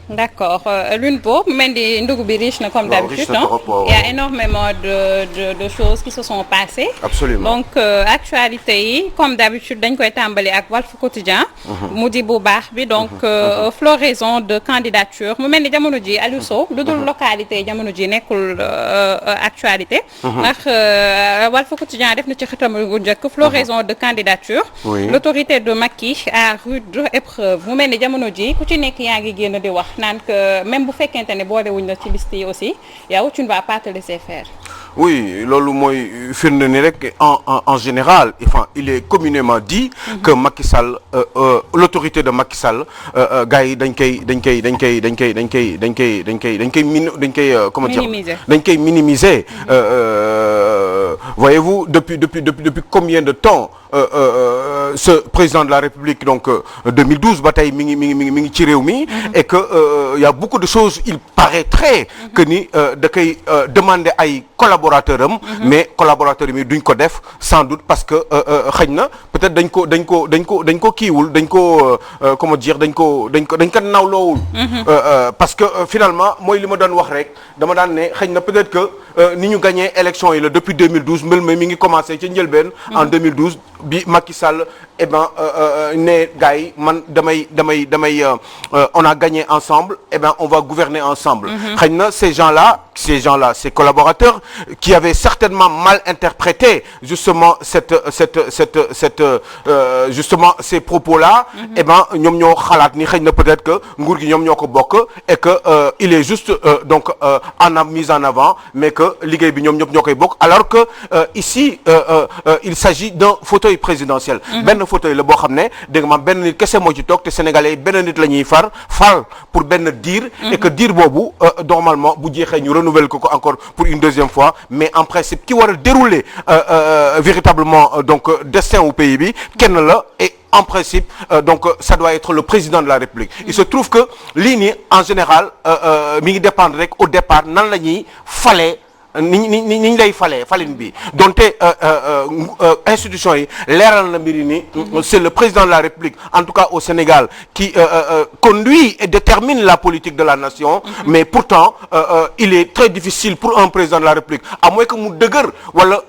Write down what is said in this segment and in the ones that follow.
D'accord. Lune Bo, Mendy Ndougoubi riche comme d'habitude. Il y a énormément de choses qui se sont passées. Absolument. Donc, actualité, comme d'habitude, dañ koy tàmbali ak Walf Quotidien. mu di bu baax bi donc floraison de candidature mu mel ni jamono ji Aliou Sow lu dul localité jamono ji nekkul actualité. ndax Walf Quotidien def na ci xëtam gu njëkk floraison de candidature. L'autorité de Macky à rude épreuve mu mel ni jamono ji ku ci nekk yaa ngi génn di wax naan que même bu fekkente ne boole wuñ la ci liste yi aussi yow tu ne vas pas te laisser faire. Oui, loolu mooy firnde ni rek en général enfin il est communément dit que Macky Sall l'autorité de Macky Sall gars yi dañ koy comment dire dañ koy minimiser voyez-vous depuis combien de temps ce président de la République donc 2012 ba tey mi ngi ci réew mi et que il y a beaucoup de choses il paraîtrait que ni da koy demander ay collaborateurs am mais collaborateurs yi duñ ko def sans doute parce que xëy na peut-être dañ ko kiiwul dañ ko comment dire dañ ko nawloowul parce que finalement mooy li ma doon wax rek dama daan ne xëy na peut-être que ni ñu gagné élection yi la depuis 2012 mbir mi ngi commencé ci njëlbeen en 2012 bi Macky Sall eh ben ne gars yi man damay on a gagné ensemble eh ben on va gouverner ensemble xëy na ces gens-là ces collaborateurs qui avaient certainement mal interprété justement justement ces propos-là eh ben ñoom ñoo xalaat ni xëy na peut-être que nguur gi ñoom ñoo ko bokk et que il est juste donc mise en avant mais que liggéey bi ñoom ñëpp ñoo koy bokk alors que ici il s'agit d'un fauteuil présidentiel benn fauteuil la boo xam ne dégg nga maam benn nit kese moo ci toog te sénégalais yi benn nit la ñuy fal pour benn diir et que diir boobu normalement bu jeexee ñu renouveler ko encore pour une deuxième fois mais en principe ki war a dérouler véritablement donc destin au pays bi kenn la et en principe donc ça doit être le président de la République il se trouve que lii nii en général mi ngi dépendre rek au départ nan la ñuy falee ni lay falin bi donte institution yi leeral na mbiri ni c'est le président de la République en tout cas au Sénégal qui conduit et détermine la politique de la nation mais pourtant il est très difficile pour un président de la République à moins que mu dëgër wala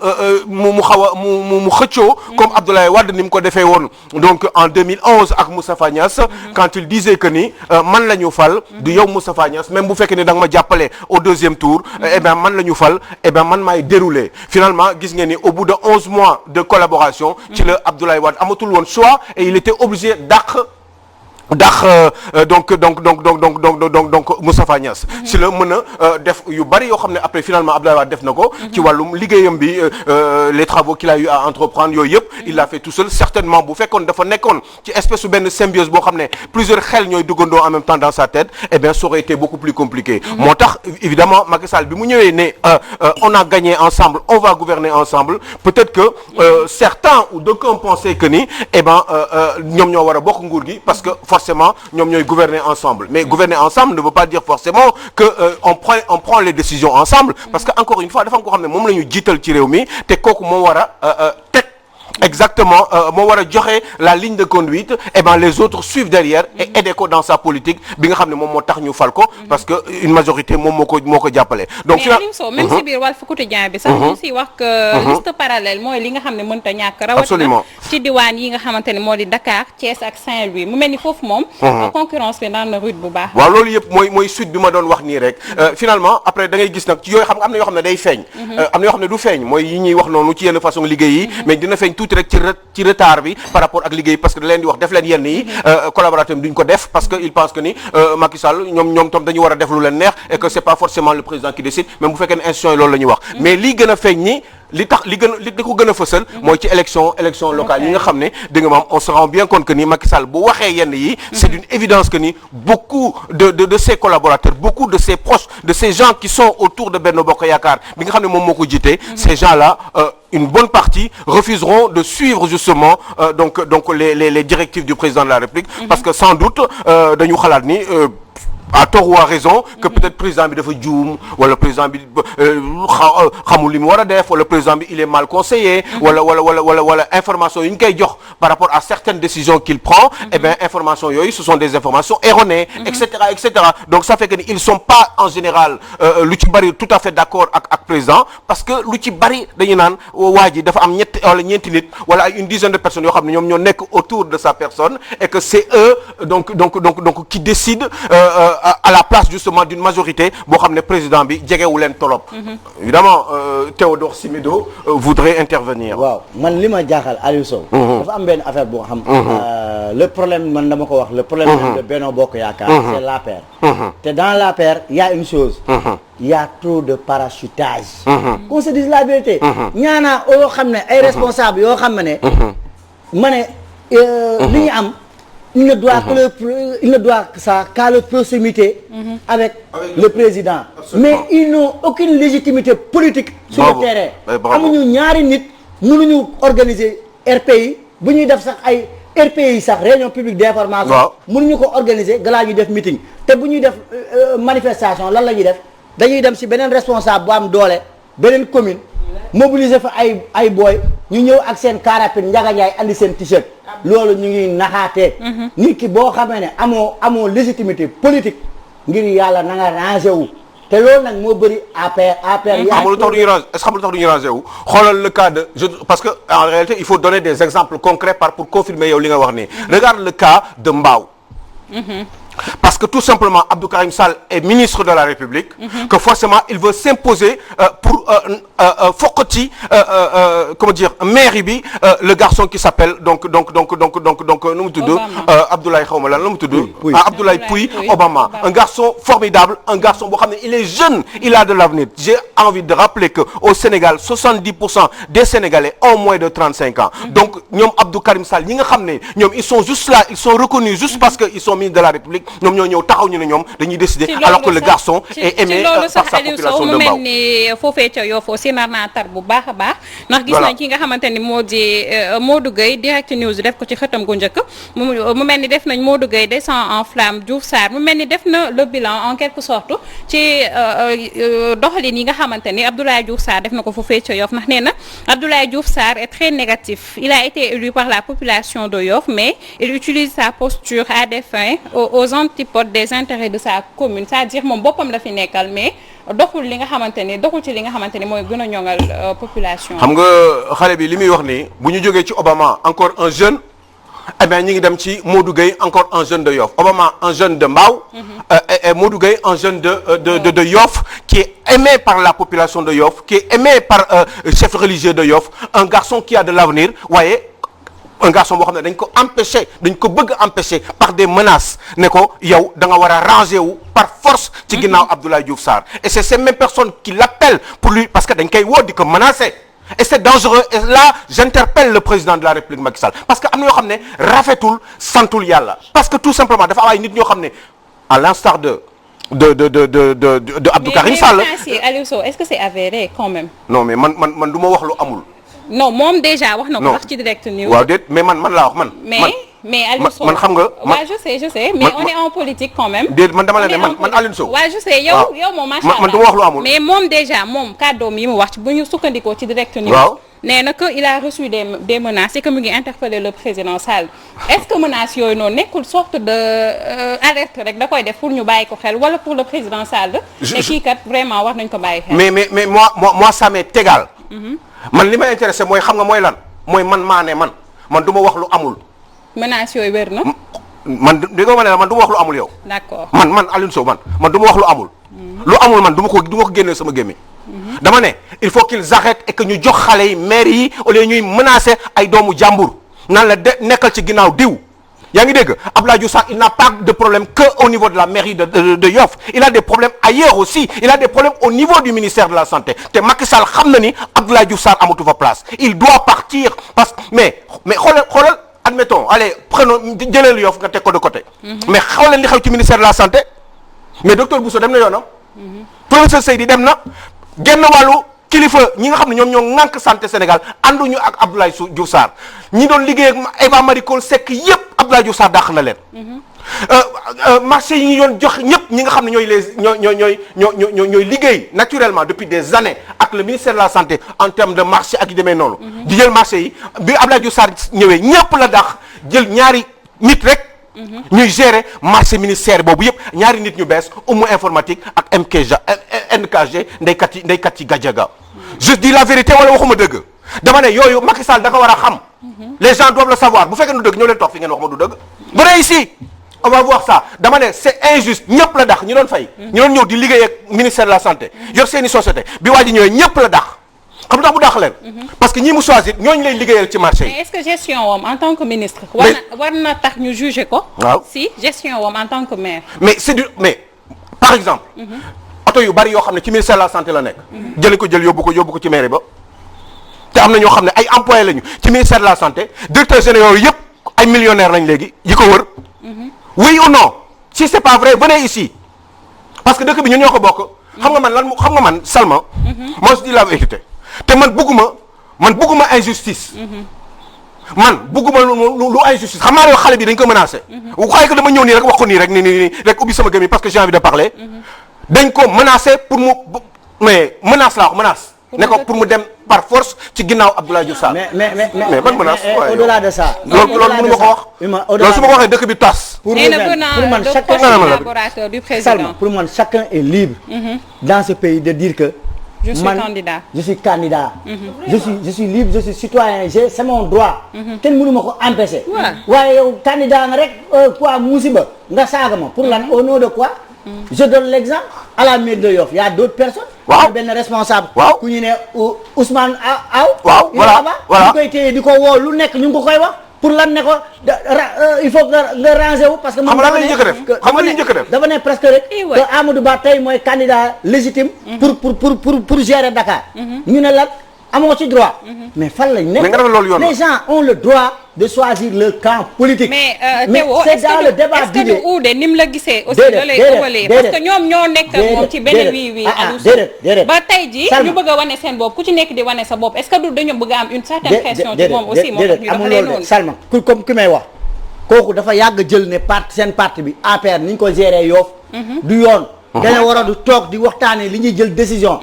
mu xaw a mu xëccoo comme Abdoulaye Wade ni mu ko defee woon donc en 2011 ak Moustapha Niasse quand il disait que ni man la ñu fal du yow Moustapha Niasse même bu fekkee ne da nga ma jàppale au deuxième tour eh ben man la ñu fal eh ben man maay déroulé finalement gis ngeen ni au bout de 11 mois de collaboration ci la Abdoulaye Wade amatul woon choix et il était obligé donc Moustapha Niasse si la mën a def yu bari yoo xam ne après finalement Abdoulaye Wade def na ko ci wàllum liggéeyam bi les travaux qu'il a eu à entreprendre yooyu yëpp il l'a fait tout seul certainement bu fekkoon dafa nekkoon ci espèce su benn symbiose boo xam ne plusieurs xel ñooy duggandoo en même temps dans sa tête eh bien ça aurait été beaucoup plus compliqué moo tax évidemment Macky Sall bi mu ñëwee ne on a gagné ensemble on va gouverner ensemble peut-être que certains ou d'aucuns pensaient que ni eh ben ñoom ñoo war a bokk nguur gi parce que forcément ñoom ñooy gouverner ensemble mais gouverner ensemble ne veut pas dire forcément que on prend les décisions ensemble parce que encore une fois dafa am koo xam ne moom la ñu jiital ci réew mi te kooku moo war a teg exactement moo war a joxe la ligne de conduite et ben les autres suivent derrière et aider ko dans sa politique bi nga xam ne moom moo tax ñu fal ko parce que une majorité moom moo ko jàppale donc mais Aliou Sow même si biir Walf Quotidien bi sax ñu si wax que liste parallèle mooy li nga xam ne mënta ñàkk rawatina ci diwaan yi nga xamante ne moo di Dakar Thiès ak Saint-Louis mu mel ni foofu moom concurrence bi daan na rude bu baax waaw loolu yëpp mooy suite bi ma doon wax nii rek finalement après da ngay gis nag ci yooyu xam nga am na yoo xam ne day feeñ am na yoo xam ne du feeñ mooy yi ñuy wax noonu ci yenn façon liggéey yi mais dina feeñ tuuti rek ci retard bi par rapport ak liggéey parce que da leen di wax def leen yenn yi collaborateur bi duñ ko def parce que il pense que ni Macky Sall ñoom tam dañu war a def lu leen neex et que c'est pas forcément le président qui décide même bu fekkee ne institution yi loolu la ñuy wax mais lii gën a feeñ ni li ko gën a fësal mooy ci élection locale yi nga xam ne da nga maam on se rend bien compte que ni Macky Sall bu waxee yenn yi c'est d'une évidence que ni beaucoup de ses collaborateurs beaucoup de ses proches de ces gens qui sont autour de Benno Bokk Yaakaar bi nga xam ne moom moo ko jiite ces gens-là une bonne partie refuseront de suivre justement donc les directives du président de la République parce que sans doute dañu xalaat ni à tort ou à raison que peut-être président bi dafa juum wala président bi xamul li mu war a def wala président bi il est mal conseillé wala information yi ñu koy jox par rapport à certaines décisions qu'il prend eh bien information yooyu ce sont des informations erronées etc. donc ça fait que ils sont pas en général lu ci bari tout à fait d'accord ak président parce que lu ci bari dañu naan waa ji dafa am ñeenti nit wala une dizaine de personnes yoo xam ne ñoom ñoo nekk autour de sa personne et que c'est eux donc qui décident à la place justement d'une majorité boo xam ne président bi jegewu leen tolop évidemment Théodore Simedo voudrait intervenir. waaw man li ma jaaxal Aliou Sow dafa am benn affaire boo xam le problème man dama ko wax le problème de Benno Bokk Yaakaar c'est l'APR te dans l'APR il y a une chose il y a trop de parachutage qu'on se dise la vérité ñaanaa yoo xam ne ay responsables yoo xam ne ma ne li ñu am il ne doit qu'à leur proximité avec le président. Absolument. Mais ils n'ont aucune légitimité politique sur le terrain. Amuñu ñaari nit mënuñu organiser RPI bu ñuy def sax ay RPI sax réunion publique d'information mënuñu ko organiser galaa ñuy def meeting te bu ñuy def manifestation lan la ñuy def dañuy dem ci beneen responsable bu am doole beneen commune mobiliser fa ay booy ñu ñëw ak seen car rapide Ndiaga Ndiaye andi seen t-shirt loolu ñu ngi naxaatee nit ki boo xamee ne amoo légitimité politique ngir yàlla na nga rangé wu te loolu nag moo bëri APR xamul lu tax du ñu rangé est-ce que xamul lu tax du ñu rangé wu xoolal le cas de parce que en réalité il faut donner des exemples concrets pour confirmer yow li nga wax nii regarde le cas de Mbao parce que tout simplement Abdou Karim Sall est ministre de la République que forcément il veut s'imposer pour foqati comment dire mairie bi le garçon qui s'appelle donc nu mu tudd Abdoulaye xawma lan nu mu tudd Abdoulaye Pouy Obama un garçon formidable un garçon boo xam ne il est jeune il a de l'avenir j'ai envie de rappeler que au Sénégal 70% des Sénégalais ont moins de 35 ans donc ñoom Abdou Karim Sall ñi nga xam ne ñoom ils sont juste là ils sont reconnus juste parce que ils sont ministres de la République ñoom ñoo ñëw taxaw ñu ne ñoom dañuy décider alors que le garçon est aimé par sa population de Mbao. mu mel ni foofee ca Yoff aussi nar naa tar bu baax a baax ndax gis nañ ki nga xamante ni moo di Modou Gueye Direct News def ko ci xëtam gu njëkk mu mel ni def nañ Modou Gueye descend en flamme Diouf Sarr mu mel ni def na le bilan en quelque sorte ci doxalin yi nga xamante ni Abdoulaye Diouf Sarr def na ko foofee ca Yoff ndax nee na Abdoulaye Diouf Sarr est très négatif il a été élu par la population de Yoff mais il utilise sa posture à des fins aux antipodes des intérêts de sa commune c'est-à-dire moom boppam la fi nekkal mais doxul ci li nga xamante ni mooy gën a ñoŋal population. xam nga xale bi li muy wax nii bu ñu jógee ci Obama encore un jeune eh bien ñu ngi dem ci Modou Gueye encore un jeune de Yoff Obama un jeune de Mbao et Modou Gueye un jeune de Yoff qui est aimé par la population de Yoff qui est aimé par chef religieux de Yoff un garçon qui a de l'avenir waaye un garçon boo xam ne dañ ko bëgg empêcher par des menaces ne ko yow da nga war a ranger wu par force ci ginnaaw Abdoulaye Diouf Sarr et c'est ces mêmes personnes qui l'appellent pour lui parce que dañ koy woo di ko menacer et c'est dangereux et là j'interpelle le président de la République Macky Sall parce que am na yoo xam ne rafetul santul yàlla parce que tout simplement dafa am ay nit ñoo xam ne à l'instar de Abdou Karim Sall. Mais Aliou Sow, est-ce que c'est avéré quand même? Non mais man du ma wax lu amul. non moom déjà wax na ko wax ci Direct News. waaw déet mais man laa wax man. mais Aliou Sow man xam nga. waaw je sais mais on est en politique quand même. déet man dama la ne man Aliou Sow. waaw je sais yow moom macha allah man du ma wax lu amul. mais moom déjà moom kàddoom yi mu wax ci bu ñu sukkandikoo ci Direct News. waaw nee na que il a reçu des menaces et que mu ngi interpeller le président Sall est-ce que menaces yooyu noonu nekkul sorte de alerte rek da koy def pour ñu bàyyi ko xel wala pour le président Sall. et kii kat vraiment war nañ ko bàyyi xel. mais moi ça m'est égal. man li ma intéressé mooy xam nga mooy lan mooy man du ma wax lu amul. menaces yooyu wér na. man di nga ma ne man du ma wax lu amul yow. d'accord man Aliou Sow man du ma wax lu amul. lu amul man du ma ko génnee sama gémmiñ. dama ne il faut qu'ils arrêtent et que ñu jox xale yi maire yi au lieu ñuy menacer ay doomu jàmbur naan la nekkal ci ginnaaw diw. yaa ngi dégg Abdoulaye Diouf Sarr il n'a pas de problème que au niveau de la mairie de Yoff il a des problèmes ailleurs aussi il a des problèmes au niveau du ministère de la santé te Macky Sall xam na ni Abdoulaye Diouf Sarr amatu fa place il doit partir parce que mais xoolal admettons allez prenons jëleel Yoff nga teg ko de côté. mais xoolal li xew ci ministère de la santé mais docteur Bousso dem na yoonam. professeur Seydi dem na genn wàllu. kilifa ñi nga xam ne ñoom ñoo ŋànk santé Sénégal ànduñu ak Abdoulaye Diouf Sarr ñi doon liggéey ak Eva Marie Coll Seck yépp Abdoulaye Diouf Sarr dàq na leen marché yi ñu doon jox ñëpp ñi nga xam ne ñooy liggéey naturellement depuis des années ak le ministère de la santé en termes de marché ak yu demee noonu. di jël marché yi bi Abdoulaye Diouf Sarr ñëwee ñëpp la dax jël ñaari nit rek. ñuy gérer marché ministère boobu yëpp ñaari nit ñu bees Oumou informatique ak NKG ndeykat yi Gadiaga. je dis la vérité wala waxuma dëgg dama ne yooyu Macky Sall da ko war a xam. les gens doivent le savoir bu fekkee du dëgg ñoo leen toog fi ngeen wax ma du dëgg. bu dee ici on va voir ça dama ne c'est injuste ñëpp la dax ñu doon fay. ñu doon ñëw di liggéey ak ministère de la santé yor seeni société bi waa ji ñëwee ñëpp la dax. xam nga tax mu dàq leen. parce que ñi mu choisir ñooñu lay liggéeyal ci marché yi. mais est-ce que gestion woom en tant que ministre. war na tax ñu juger ko. waaw si gestion woom en tant que maire. mais par exemple. oto yu bari yoo xam ne ci ministère de la santé la nekk. jël yóbbu ko ci mairie ba. te am na ñoo xam ne ay employés lañu ci ministère de la santé directeurs généraux yëpp ay millionnaires lañ léegi yi ko wër. oui ou non si c'est pas vrai venez ici parce que dëkk bi ñun ñoo ko bokk. xam nga man Salma. moi je dis la vérité. te man bëgguma injustice. man bëgguma lu injustice xam naa ne xale bi dañ ko menacé. xëy ko dama ñëw nii rek wax ko nii rek nii rek ubbi sama gémmiñ parce que j'ai envie de parler. dañ ko menacé pour mu menace laa wax menace. ne ko pour mu dem par force ci ginnaaw Abdoulaye Diouf Sarr. mais ban menace. au-delà de ça. loolu mënu ma ko wax. loolu su ma ko waxee dëkk bi tas. pour man chacun collaborateur du président. pour man chacun est libre. dans ce pays de dire que. je suis candidat. je suis libre, je suis citoyen, c'est mon droit. kenn mënu ma ko empêcher. waaye yow candidat nga rek quoi musiba nga saaga ma pour lan au nom de quoi. je donne l'exemple à la mairie de Yoff y a d'autres personnes. waaw benn responsable. waaw ku ñu ne Ousmane Aw. waaw voilà ñu koy téye di ko woo lu nekk ñu ngi ko koy wax pour lan ne ko il faut nga ranger wu parce que. xam nga lan la ñu njëkk a def dafa ne presque rek. que Amadou Ba tey mooy candidat légitime. pour gérer Dakar. ñu ne lan amoo ci droit. mais fan lañ nekk. mais nga def loolu yoon les gens ont le droit de choisir leur camp politique. mais Théo c'est dans le débat d'idées. est-ce que uude ni mu la gisee. aussi da lay ëwalee parce que ñoom ñoo nekk ak moom ci benn wii Aliou ba tey ji ñu bëgg a wane seen bopp ku ci nekk di wane sa bopp est-ce que du dañoo bëgg a am une certaine pression ci moom aussi moo tax ñu doxalee noonu. Salma comme ki may wax kooku dafa yàgg jël ne seen parti bi APR ni ñu ko gérer Yoff du yoon. dana war a du toog di waxtaanee li ñuy jël décision.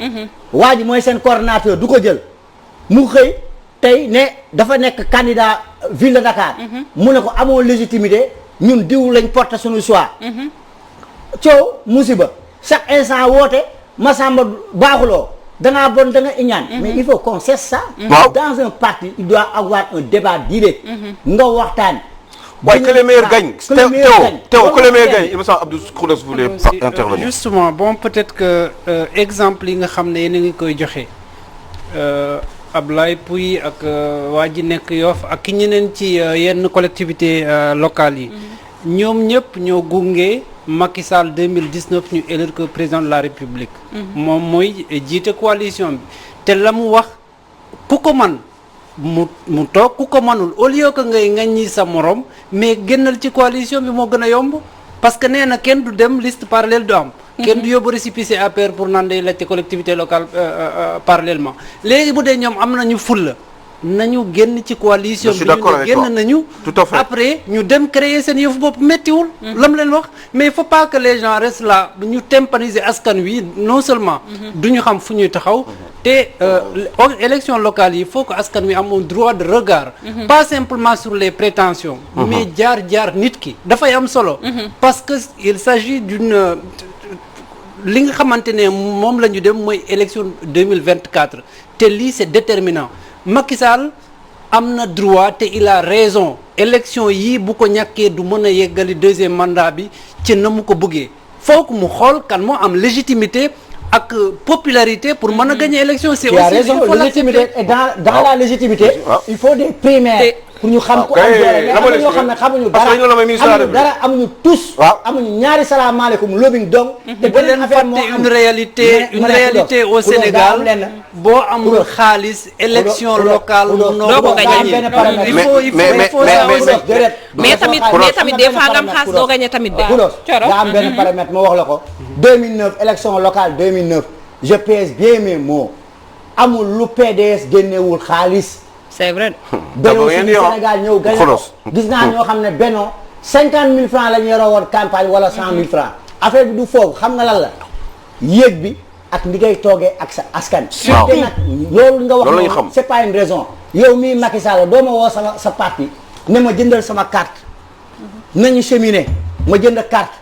waa ji mooy seen coordonnateur du ko jël mu xëy tey ne dafa nekk candidat ville de Dakar. mu ne ko amoo légitimité ñun diw lañ porter suñu choix. coow musiba chaque instant woote Massamba baaxuloo dangaa bon da nga iñaan. mais il faut qu'on cesse ça. dans un parti il doit avoir un débat d'idées. nga waxtaan. waaye que les meilleurs gagnent. Théo que les meilleurs gagnent il me semble Abdou Khoudoss voulait intervenir. justement bon peut-être que exemple yi nga xam ne yéen a ngi koy joxe. Ablaye Pouy ak waa ji nekk Yoff ak ki ñeneen ci yenn collectivités locales yi ñoom ñëpp ñoo gunge Macky Sall 2019 ñu élire que président de la République moom mooy jiite coalition bi te la mu wax ku ko man mu toog ku ko manul au lieu que ngay ŋaññi sa morom mais génnal ci coalition bi moo gën a yomb parce que nee na kenn du dem liste parallèle du am kenn du yóbbu récépissé APR pour naan day laajte collectivité locale parallèlement léegi bu dee ñoom am nañu fulla nañu génn ci coalition bi ñu ne génn nañu après ñu dem créer seen yëfu bopp méttiwul lam leen wax mais il faut pas que les gens restent là ñu tympaniser askan wi non seulement duñu xam fu ñuy taxaw te élection locale yi il faut que askan wi am un droit de regard pas simplement sur les prétentions mais jaar nit ki dafay am solo parce que il s'agit d'une li nga xamante ne moom la ñu dem mooy élection 2024 te lii c'est déterminant Macky Sall am na droit te il a raison élection yii bu ko ñàkkee du mën a yeggali deuxième mandat bi ci na mu ko bëggee foog mu xool kan moo am légitimité ak popularité pour mën a gagner élection c'est aussi raison légitimité et dans la légitimité il faut des primaires pour ñu xam ko am doole ñoo xam ne xamuñu dara amuñu tous amuñu ñaari salaamaaleykum lobbying donc te bu leen fàtte une réalité au Sénégal boo amul xaalis élection locale doo ko gagner mais tamit des fois nga am xaalis doo gagner tamit de daa am benn paramètre ma wax la ko 2009 élection locale 2009 je pèse bien mes mots amul lu PDS génnewul xaalis c'est vrai. Benno Siggil Sénégal ñëw gañe ko gis naa ñoo xam ne Benno 50 000 francs la ñu yoroo woon campagne wala 100 000 francs affaire bi du foofu xam nga lan la yéeg bi ak ni ngay toogee ak sa askan. waaw te nag loolu nga wax loolu la ñu xam. c'est pas une raison. yow mii Macky Sall doo ma woo sa parti ne ma jëndal sama carte nañu cheminer ma jënd carte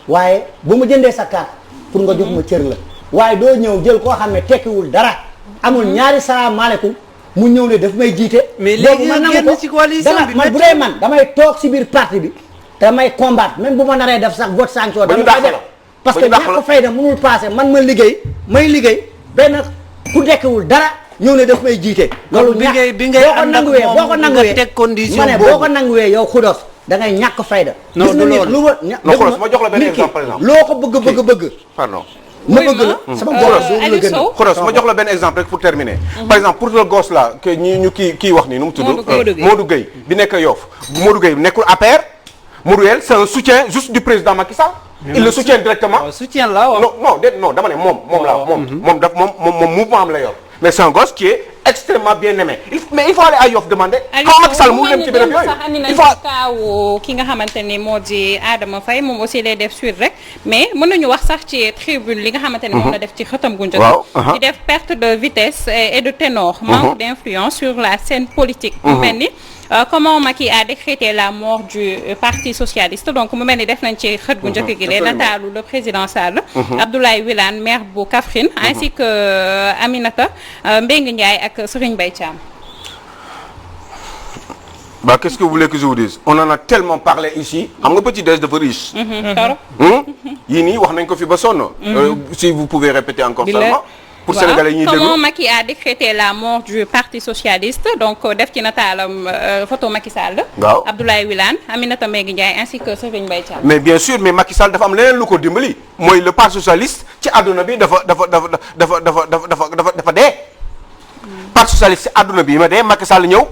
waaye bu ma jëndee sa carte pour nga jox ma cër la waaye doo ñëw jël koo xam ne tekkiwul dara amul ñaari salaamaaleykum mu ñëw ne daf may jiite. mais léegi nga génn ci coalition bi man bu dee man damay toog si biir parti bi damay combattre même bu ma naree def sax vote sanction dama koy def parce que ñàkk fayda mënul passé man ma liggéey may liggéey benn ku dekkiwul dara ñëw ne daf may jiite. loolu ñàkk bi ngay ànd ak moom boo ko nanguwee teg condition ma ne boo ko nanguwee yow Khoudoss da ngay ñàkk fayda. non du loolu non Khoudoss ma jox la benn exemple par exemple. loo ko bëgg. pardon. ma bëgg la sama Khoudoss ma jox la benn exemple rek pour terminer. par exemple pour le gosse là que ñu kii wax nii nu mu tudd. Modou Gueye bi nekk Yoff Modou Gueye nekkul APR Modou Gueye c'est un soutien juste du président Macky Sall. il le soutient directement. soutien la waaw. non dama ne moom mouvement am la yor. mais c'est un gosse qui est extrêmement bien aimé mais il faut aller à Yoff demander. xam Macky Sall mu dem ci béréb yooyu il faut kaaw ki nga xamante ni moo di Adama Faye moom aussi lay def suite rek mais mën nañu wax sax ci tribune li nga xamante ni moom la def ci xëtam gu njëkk di def perte de vitesse et de ténor manque d'influence sur la scène politique mu mel ni comment Macky a décrété la mort du parti socialiste donc mu mel ni def nañ ci xët gu njëkk gi lee nataalu le président Sall Abdoulaye Wilane maire bu Kaffrine ainsi que Aminata Mbengue Ndiaye ak Serigne Mbaye Thiam. Bah qu'est-ce que vous voulez que je vous dise on en a tellement parlé ici xam nga Petit Déj dafa riche. yii nii wax nañ ko fi ba sonn. si vous pouvez répéter encore seulement. pour Sénégalais yi ñuy déglu comment Macky a décrété la mort du parti socialiste donc def ci nataalam photo Macky Sall. waaw Abdoulaye Wilane Aminata Mbengue Ndiaye ainsi que Serigne Mbaye Thiam. mais bien sûr mais Macky Sall dafa am leneen lu ko dimbali mooy le parti socialiste ci àdduna bi dafa dee. parti socialiste ci àdduna bi ma dee Macky Sall ñëw.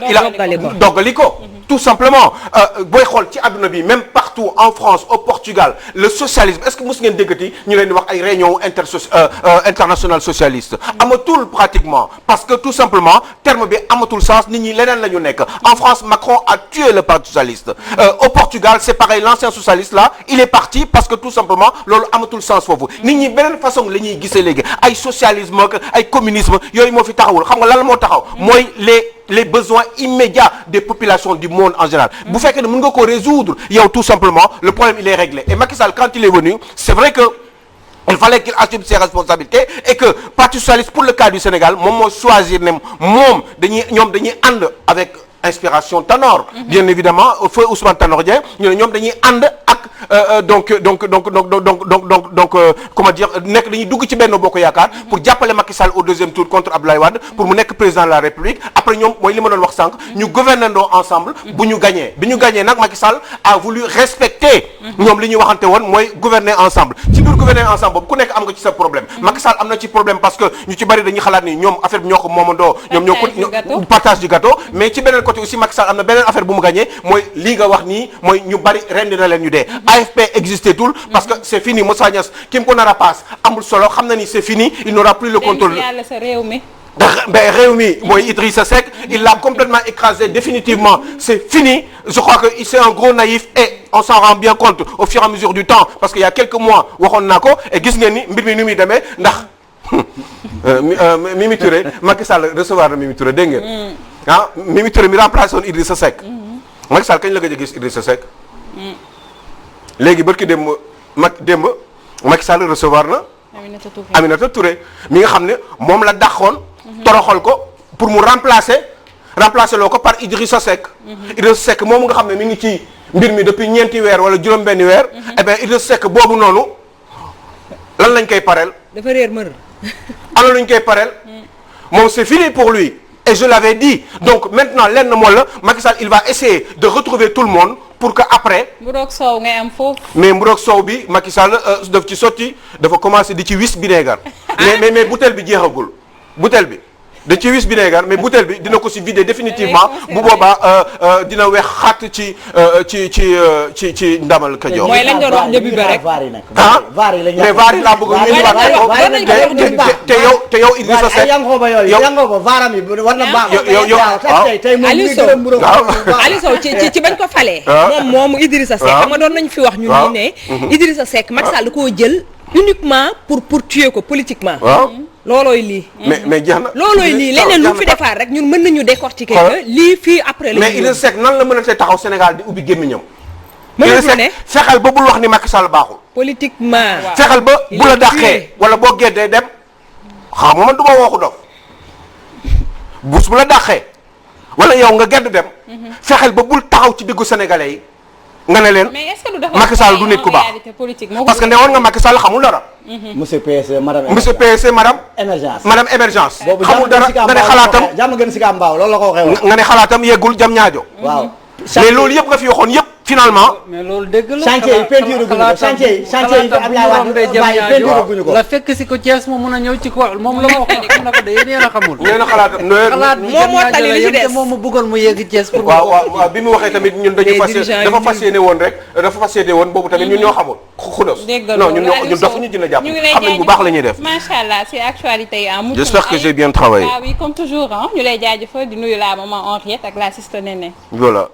il a doggali ko tout simplement booy xool ci àdduna bi même partout en France au Portugal le socialisme est-ce que mos ngeen déggati ñu leen di wax ay réunion internationale socialiste amatul pratiquement parce que tout simplement terme bi amatul sens nit ñi leneen la ñu nekk en France Macron a tué le parti socialiste au Portugal c'est pareil l'ancien socialiste là il est parti parce que tout simplement loolu amatul sens foofu nit ñi beneen façon la ñuy gisee léegi ay socialisme ak ay communisme yooyu moo fi taxawul xam nga lan moo taxaw mooy les besoins immédiats des populations du monde en général bu fekkee ne mën nga ko résoudre yow tout simplement le problème il est réglé et Macky Sall quand il est venu c'est vrai que il fallait qu'il assume ses responsabilités et que Parti socialiste pour le cas du Sénégal moom moo choisir ne moom dañuy ànd avec inspiration Tanor bien évidemment feu Ousmane Tanor Dieng ñu ne ñoom dañuy ànd ak donc comment dire nekk dañuy dugg ci Benno Bokk Yaakaar pour jàppale Macky Sall au deuxième tour contre Abdoulaye Wade pour mu nekk président de la République après ñoom mooy li ma doon wax sànq ñu gouvernandoo ensemble bu ñu gagné bi ñu gagné nag Macky Sall a voulu respecter ñoom li ñuy waxante woon mooy gouverner ensemble ci biir gouverner ensemble boobu ku nekk am nga ci sa problème Macky Sall am na ci problème parce que ñu ci bari dañuy xalaat ni ñoom affaire bi ñoo ko moomandoo ñoom ñoo partage du gâteau mais ci beneen côté aussi Macky Sall am na beneen affaire bu mu gagné mooy lii nga wax nii mooy ñu bari rendi na leen ñu dee AFP existé tout parce que c'est fini Moussa Niass ki mu ko nar a paas amul solo xam na ni c'est fini il n'aura plus le contrôle réew mi mooy Idrissa Seck il l'a complètement écrasé définitivement c'est fini je crois que c'est un gros naïf et on s'en rend bien compte au fur et à mesure du temps parce qu'il y a quelques mois waxoon naa ko et gis ngeen ni mbir mi ni muy demee ndax Mimi Touré Macky Sall recevoir na Mimi Touré dégg ngeen ah Mimi Touré mi remplacé woon Idrissa Seck Macky Sall kañ la gëj a gis Idrissa Seck léegi barki démb Macky Sall recevoir na Aminata Touré mi nga xam ne moom la dàqoon toroxal ko pour mu remplacer loo ko par Idrissa Seck Idrissa Seck moom nga xam ne mi ngi ci mbir mi depuis ñeenti weer wala juróom-benni weer eh bien Idrissa Seck boobu noonu lan lañ koy pareel dafa réer mër ana luñ koy pareel moom c'est fini pour lui et je l'avais dit donc maintenant lenn moo la Macky Sall il va essayer de retrouver tout le monde pour que après. mburoog soow ngay am foofu. mais mburoog soow bi Macky Sall daf ci sotti dafa commencer di ci wis vinaigre mais bouteille bi jeexagul bouteille bi da ci wis vinaigre mais bouteille bi dina ko si vider définitivement bu boobaa dina weex xatt ci ndamal Kajoor. mooy lañ doon wax début ba rek vaar yi la mais vaar yi laa bëgg ñu indiwaat te yow Idrissa Seck yango ba yooyu yango ba vaaram yi war na baax tey moom Aliou Sow ci bañ ko falee moom Idrissa Seck xam nga doon nañ fi wax ñun ñi ne Idrissa Seck Macky Sall da koo jël uniquement pour tuer ko politiquement loolooy lii mais jeex na loolooy lii leneen lu fi defaat rek ñun mën nañu décortiquer que lii fii après la mais Idrissa Seck nan la mën a taxaw Sénégal di ubbi gémmiñam mënatu la ne fexeel ba bul wax ni Macky Sall baaxul politiquement fexeel ba bu la dàqee wala boo geddee dem xam nga man du ma waxu dof bus bu la dàqee wala yow nga gedd dem fexeel ba bul taxaw ci diggu sénégalais yi nga ne leen Macky Sall du nit ku baax parce que ne woon nga Macky Sall xamul dara monsieur PSC madame émergence xamul dara nga ne xalaatam jàmm gën si ka mbaaw loolu la ko waxee nga ne xalaatam yeggul jam ñaajo waaw mais loolu yëpp nga fi waxoon yëpp finalement mais loolu dëgg la chantier yi peinture guñu ko chantier yi Abdoulaye Wade bàyyi peinture guñu ko la fekk si ko Thiès mu mun a ñëw ci ko moom la ma waxoon xam na ko de yéen a xamul nee na xalaatam xalaat bi moom moo tali li ci des moom mu bëggoon mu yegg Thiès pour waaw bi mu waxee tamit ñun dañu fas yéene woon rek dafa fas yéene woon boobu tamit ñun ñoo xamul xudos non ñun dofuñu dina jàpp xam nañ bu baax la ñuy def macha allah c'est actualité yi j'espère que j'ai bien travaillé oui comme toujours ñu lay jaajëfal di nuyu la maman Henriette ak la siste Néné voilà